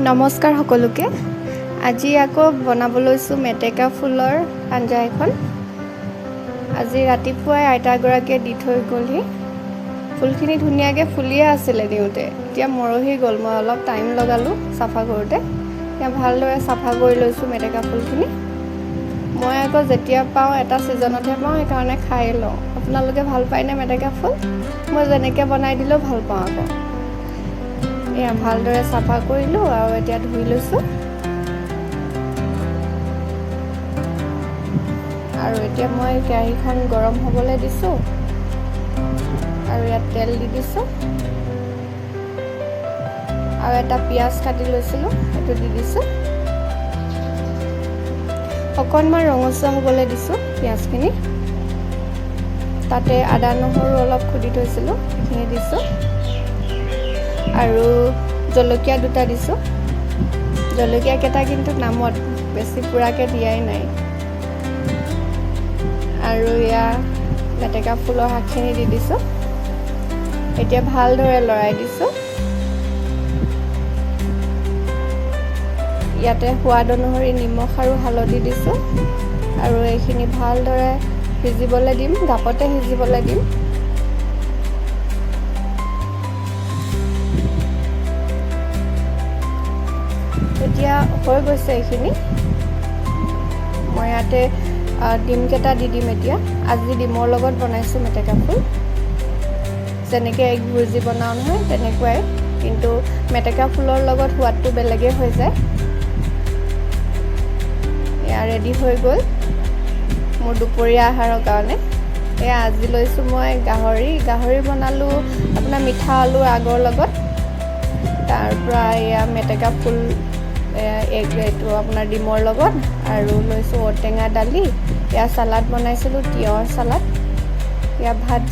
নমস্কাৰ সকলোকে। আজি আকৌ বনাব লৈছোঁ মেটেকা ফুলৰ আঞ্জা এখন। আজি ৰাতিপুৱাই আইতাগৰাকীয়ে দি থৈ গ'লহি। ফুলখিনি ধুনীয়াকৈ ফুলিয়ে আছিলে দিওঁতে, এতিয়া মৰহি গ'ল। মই অলপ টাইম লগালোঁ চাফা কৰোঁতে। এতিয়া ভালদৰে চাফা কৰি লৈছোঁ মেটেকা ফুলখিনি। মই আকৌ যেতিয়া পাওঁ এটা ছিজনতহে পাওঁ, সেইকাৰণে খাই লওঁ। আপোনালোকে ভাল পায়নে মেটেকা ফুল? মই যেনেকৈ বনাই দিলেও ভাল পাওঁ আকৌ। এয়া ভালদৰে চাফা কৰিলোঁ আৰু এতিয়া ধুই লৈছোঁ। আৰু এতিয়া মই কেৰাহীখন গৰম হ'বলৈ দিছোঁ আৰু ইয়াত তেল দি দিছোঁ আৰু এটা পিঁয়াজ কাটি লৈছিলোঁ, সেইটো দি দিছোঁ। অকণমান ৰঙচুৱা হ'বলৈ দিছোঁ পিঁয়াজখিনি। তাতে আদা নহৰু অলপ খুন্দি থৈছিলোঁ, সেইখিনি দিছোঁ আৰু জলকীয়া দুটা দিছোঁ। জলকীয়াকেইটা কিন্তু নামত, বেছি পুৰাকৈ দিয়াই নাই। আৰু এয়া মেটেকা ফুলৰ শাকখিনি দি দিছোঁ। এতিয়া ভালদৰে লৰাই দিছোঁ। ইয়াতে সোৱাদ অনুসৰি নিমখ আৰু হালধি দিছোঁ আৰু এইখিনি ভালদৰে সিজিবলৈ দিম, ভাপতে সিজিবলৈ দিম। এতিয়া হৈ গৈছে এইখিনি। মই ইয়াতে ডিমকেইটা দি দিম এতিয়া। আজি ডিমৰ লগত বনাইছোঁ মেটেকা ফুল। যেনেকৈ এগ ভুজি বনাওঁ নহয় তেনেকুৱাই, কিন্তু মেটেকা ফুলৰ লগত সোৱাদটো বেলেগেই হৈ যায়। এয়া ৰেডি হৈ গ'ল মোৰ দুপৰীয়া আহাৰৰ কাৰণে। এয়া আজি লৈছোঁ মই গাহৰি বনালোঁ আপোনাৰ মিঠা আলুৰ আগৰ লগত। তাৰপৰা এয়া মেটেকা ফুল এইটো আপোনাৰ ডিমৰ লগত, আৰু লৈছোঁ ঔটেঙা দালি। এয়া চালাড বনাইছিলোঁ, তিয়ঁহৰ চালাড। এয়া ভাত